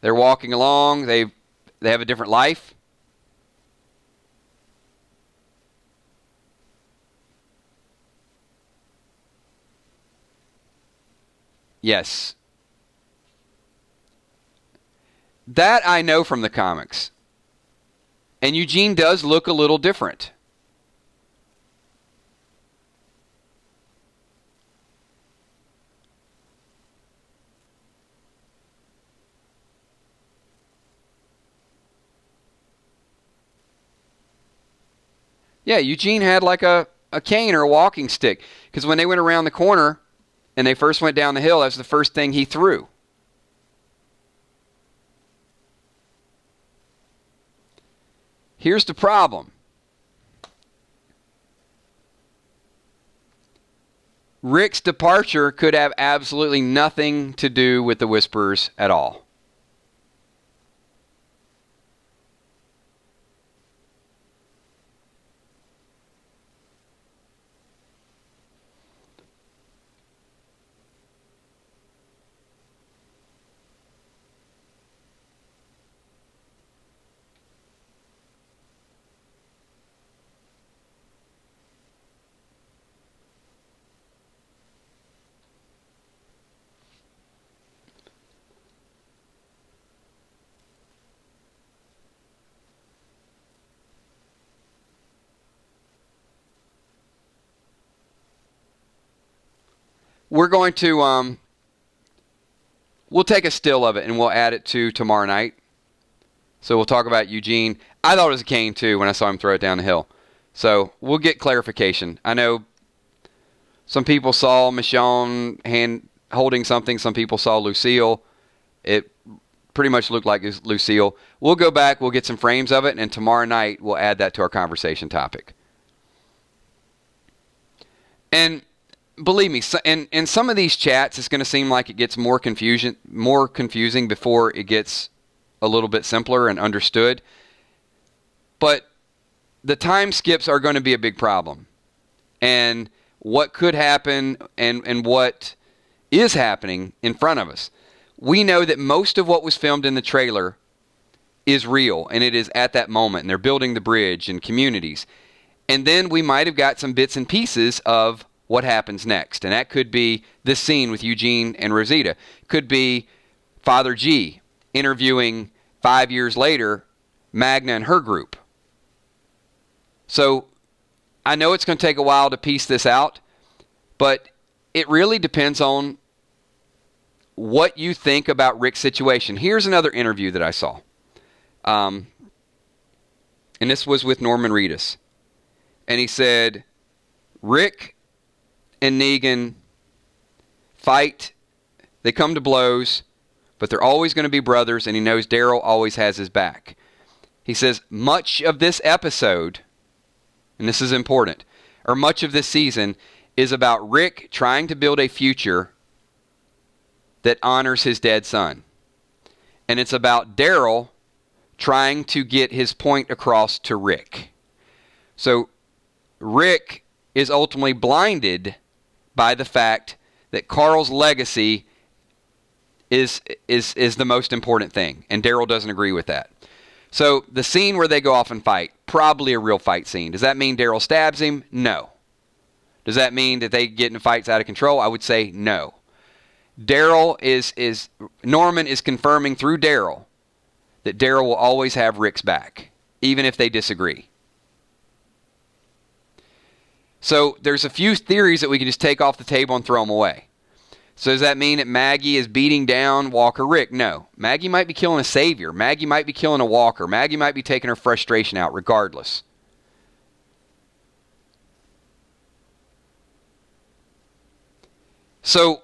They're walking along. They have a different life. Yes. That I know from the comics. And Eugene does look a little different. Yeah, Eugene had like a cane or a walking stick. Because when they went around the corner and they first went down the hill, that's the first thing he threw. Here's the problem. Rick's departure could have absolutely nothing to do with the Whispers at all. we're going to we'll take a still of it and we'll add it to tomorrow night. So we'll talk about Eugene. I thought it was a cane too when I saw him throw it down the hill. So we'll get clarification. I know some people saw Michonne hand holding something. Some people saw Lucille. It pretty much looked like it was Lucille. We'll go back. We'll get some frames of it. And tomorrow night, we'll add that to our conversation topic. And believe me, in some of these chats, it's going to seem like it gets more confusing before it gets a little bit simpler and understood. But the time skips are going to be a big problem. And what could happen and what is happening in front of us. We know that most of what was filmed in the trailer is real, and it is at that moment. And they're building the bridge and communities. And then we might have got some bits and pieces of what happens next. And that could be this scene with Eugene and Rosita. Could be Father G interviewing 5 years later Magna and her group. So I know it's going to take a while to piece this out, but it really depends on what you think about Rick's situation. Here's another interview that I saw. And this was with Norman Reedus. And he said, Rick and Negan fight. They come to blows, but they're always going to be brothers, and he knows Daryl always has his back. He says, much of this episode, and this is important, or much of this season, is about Rick trying to build a future that honors his dead son. And it's about Daryl trying to get his point across to Rick. So Rick is ultimately blinded by the fact that Carl's legacy is the most important thing. And Daryl doesn't agree with that. So the scene where they go off and fight, probably a real fight scene. Does that mean Daryl stabs him? No. Does that mean that they get in fights out of control? I would say no. Norman is confirming through Daryl that Daryl will always have Rick's back, even if they disagree. So there's a few theories that we can just take off the table and throw them away. So does that mean that Maggie is beating down Walker Rick? No. Maggie might be killing a savior. Maggie might be killing a Walker. Maggie might be taking her frustration out regardless. So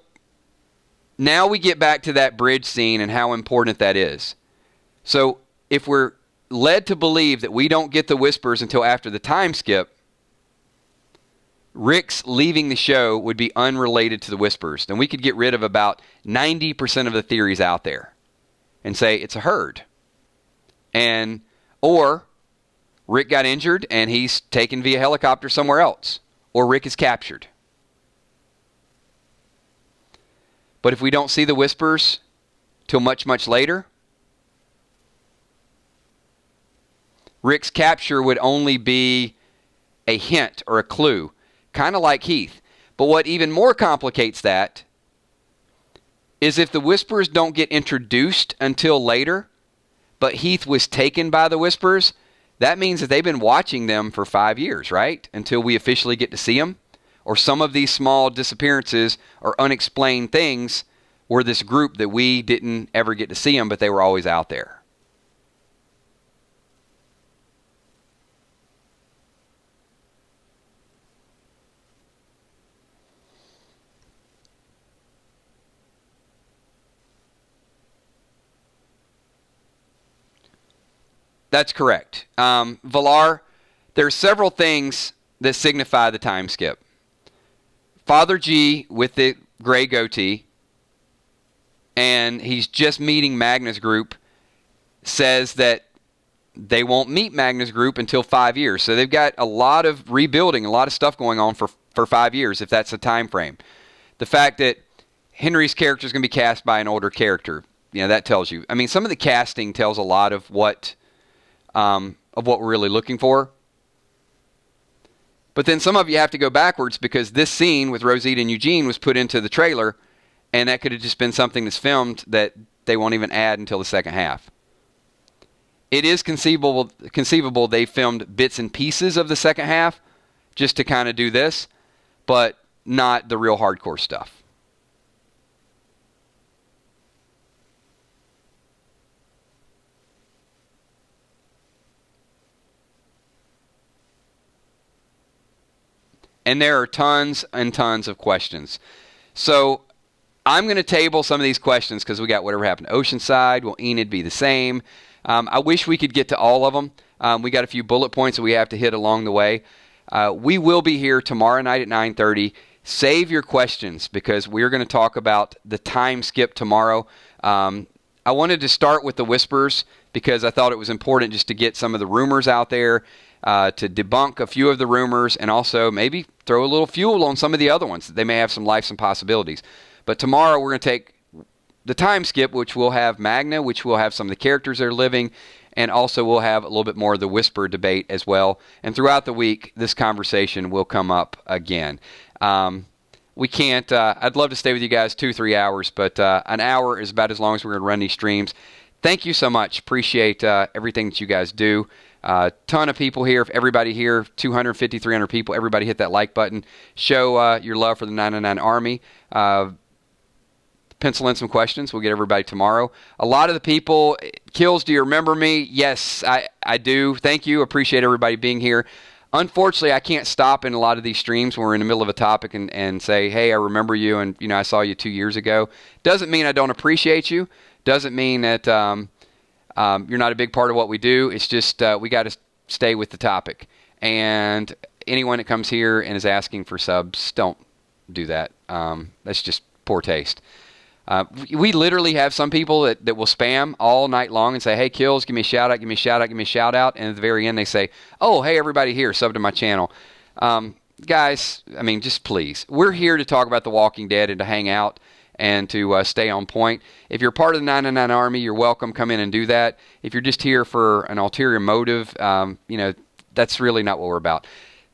now we get back to that bridge scene and how important that is. So if we're led to believe that we don't get the whispers until after the time skip, Rick's leaving the show would be unrelated to the whispers. Then we could get rid of about 90% of the theories out there and say it's a herd. Or Rick got injured and he's taken via helicopter somewhere else. Or Rick is captured. But if we don't see the whispers till much, much later, Rick's capture would only be a hint or a clue. Kind of like Heath. But what even more complicates that is if the whispers don't get introduced until later, but Heath was taken by the whispers, that means that they've been watching them for 5 years, right? Until we officially get to see them. Or some of these small disappearances or unexplained things were this group that we didn't ever get to see them, but they were always out there. That's correct. Valar, there are several things that signify the time skip. Father G with the gray goatee, and he's just meeting Magna's group, says that they won't meet Magna's group until 5 years. So they've got a lot of rebuilding, a lot of stuff going on for 5 years, if that's the time frame. The fact that Henry's character is going to be cast by an older character, that tells you. I mean, some of the casting tells a lot of what we're really looking for. But then some of you have to go backwards because this scene with Rosita and Eugene was put into the trailer, and that could have just been something that's filmed that they won't even add until the second half. It is conceivable they filmed bits and pieces of the second half just to kind of do this, but not the real hardcore stuff. And there are tons and tons of questions. So I'm going to table some of these questions because we got whatever happened to Oceanside. Will Enid be the same? I wish we could get to all of them. We got a few bullet points that we have to hit along the way. We will be here tomorrow night at 9:30. Save your questions because we're going to talk about the time skip tomorrow. I wanted to start with the whispers because I thought it was important just to get some of the rumors out there, to debunk a few of the rumors, and also maybe throw a little fuel on some of the other ones. They may have some life and possibilities. But tomorrow we're going to take the time skip, which will have Magna, which will have some of the characters that are living, and also we'll have a little bit more of the whisper debate as well. And throughout the week, this conversation will come up again. We can't, I'd love to stay with you guys 2-3 hours, but an hour is about as long as we're going to run these streams. Thank you so much. Appreciate everything that you guys do. Ton of people here. If everybody here, 250, 300 people, everybody hit that like button. Show your love for the 999 Army. Pencil in some questions. We'll get everybody tomorrow. A lot of the people, Kills, do you remember me? Yes, I do. Thank you. Appreciate everybody being here. Unfortunately, I can't stop in a lot of these streams when we're in the middle of a topic and say, hey, I remember you, and I saw you 2 years ago. Doesn't mean I don't appreciate you. Doesn't mean that you're not a big part of what we do. It's just we got to stay with the topic. And anyone that comes here and is asking for subs, don't do that. That's just poor taste. We literally have some people that will spam all night long and say, hey, Kills, give me a shout out, give me a shout out, give me a shout out. And at the very end, they say, oh, hey, everybody here, sub to my channel. Guys, I mean, just please. We're here to talk about The Walking Dead and to hang out and to stay on point. If you're part of the 999 Army, you're welcome. Come in and do that. If you're just here for an ulterior motive, that's really not what we're about.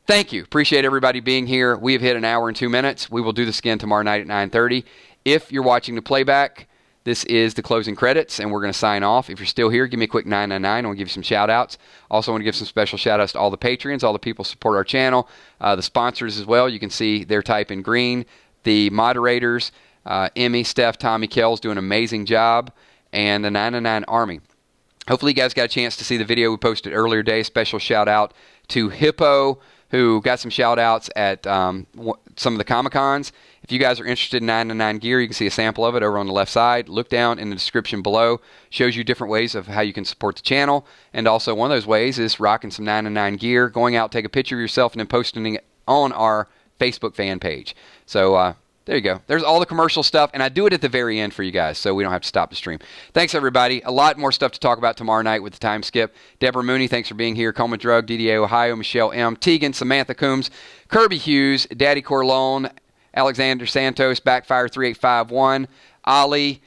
Thank you. Appreciate everybody being here. We have hit an hour and 2 minutes. We will do this again tomorrow night at 9:30. If you're watching the playback, this is the closing credits, and we're going to sign off. If you're still here, give me a quick 999. I want to give you some shout-outs. Also want to give some special shout-outs to all the Patreons, all the people who support our channel, the sponsors as well. You can see their type in green. The moderators, Emmy, Steph, Tommy, Kells do an amazing job, and the 999 Army. Hopefully you guys got a chance to see the video we posted earlier today. Special shout-out to Hippo, who got some shout-outs at some of the Comic-Cons. If you guys are interested in 999 gear, you can see a sample of it over on the left side. Look down in the description below. Shows you different ways of how you can support the channel. And also one of those ways is rocking some 999 gear, going out, take a picture of yourself, and then posting it on our Facebook fan page. So there you go. There's all the commercial stuff, and I do it at the very end for you guys, so we don't have to stop the stream. Thanks, everybody. A lot more stuff to talk about tomorrow night with the time skip. Deborah Mooney, thanks for being here. Coma Drug, DDA Ohio, Michelle M., Tegan, Samantha Coombs, Kirby Hughes, Daddy Corleone, Alexander Santos, Backfire 3851, Ali,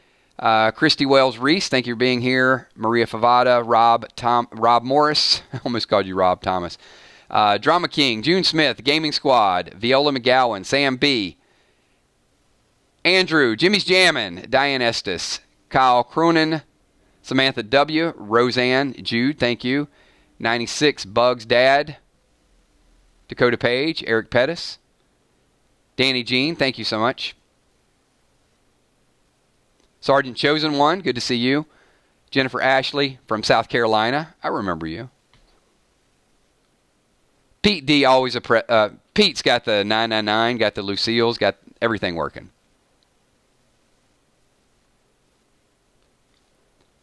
Christy Wells Reese, thank you for being here. Maria Favada, Rob Morris, I almost called you Rob Thomas. Drama King, June Smith, Gaming Squad, Viola McGowan, Sam B., Andrew, Jimmy's Jammin', Diane Estes, Kyle Cronin, Samantha W., Roseanne, Jude, thank you. 96, Bugs Dad, Dakota Page, Eric Pettis, Danny Jean, thank you so much. Sergeant Chosen One, good to see you. Jennifer Ashley from South Carolina, I remember you. Pete D, always Pete's got the 999, got the Lucille's, got everything working.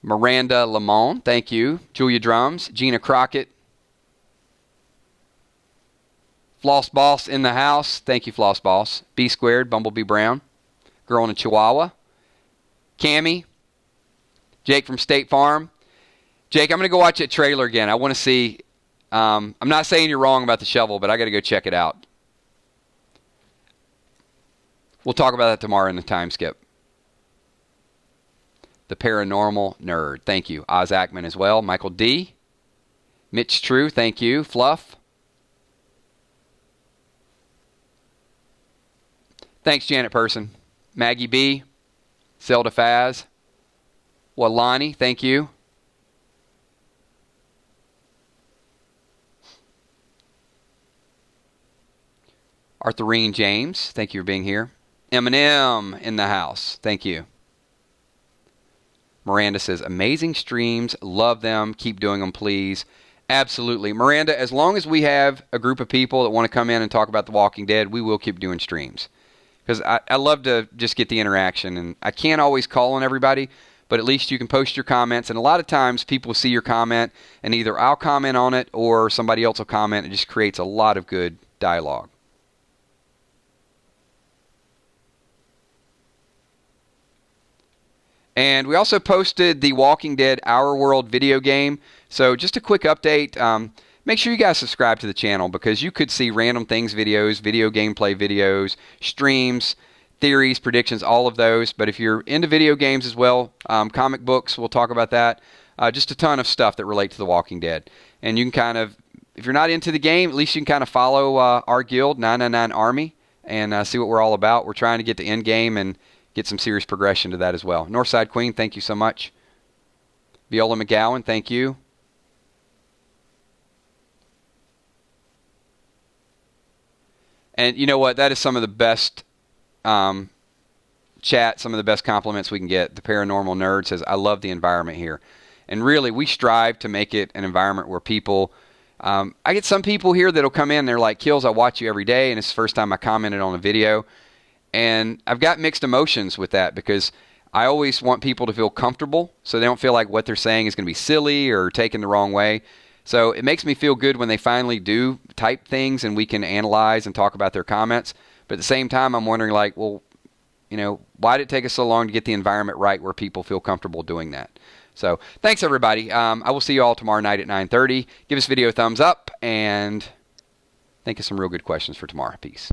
Miranda Lamont, thank you. Julia Drums, Gina Crockett. Floss Boss in the house. Thank you, Floss Boss. B Squared, Bumblebee Brown. Girl in a Chihuahua. Cammy. Jake from State Farm. Jake, I'm going to go watch that trailer again. I want to see. I'm not saying you're wrong about the shovel, but I got to go check it out. We'll talk about that tomorrow in the time skip. The Paranormal Nerd. Thank you. Oz Ackman as well. Michael D. Mitch True. Thank you. Fluff. Thanks, Janet Person. Maggie B. Zelda Faz. Walani. Thank you. Arthurine James. Thank you for being here. Eminem in the house. Thank you. Miranda says, amazing streams. Love them. Keep doing them, please. Absolutely. Miranda, as long as we have a group of people that want to come in and talk about The Walking Dead, we will keep doing streams. Because I love to just get the interaction. And I can't always call on everybody, but at least you can post your comments. And a lot of times people see your comment, and either I'll comment on it or somebody else will comment. It just creates a lot of good dialogue. And we also posted the Walking Dead Our World video game. So just a quick update. Make sure you guys subscribe to the channel because you could see random things videos, video gameplay videos, streams, theories, predictions, all of those. But if you're into video games as well, comic books, we'll talk about that. Just a ton of stuff that relate to The Walking Dead. And you can kind of, if you're not into the game, at least you can kind of follow our guild, 999 Army, and see what we're all about. We're trying to get to end game and get some serious progression to that as well. Northside Queen, thank you so much. Viola McGowan, thank you. And you know what? That is some of the best chat, some of the best compliments we can get. The Paranormal Nerd says, I love the environment here. And really, we strive to make it an environment where people... I get some people here that'll come in and they're like, Kills, I watch you every day, and it's the first time I commented on a video. And I've got mixed emotions with that because I always want people to feel comfortable so they don't feel like what they're saying is going to be silly or taken the wrong way. So it makes me feel good when they finally do type things and we can analyze and talk about their comments. But at the same time, I'm wondering, like, well, you know, why did it take us so long to get the environment right where people feel comfortable doing that? So thanks, everybody. I will see you all tomorrow night at 9:30. Give this video a thumbs up and think of some real good questions for tomorrow. Peace.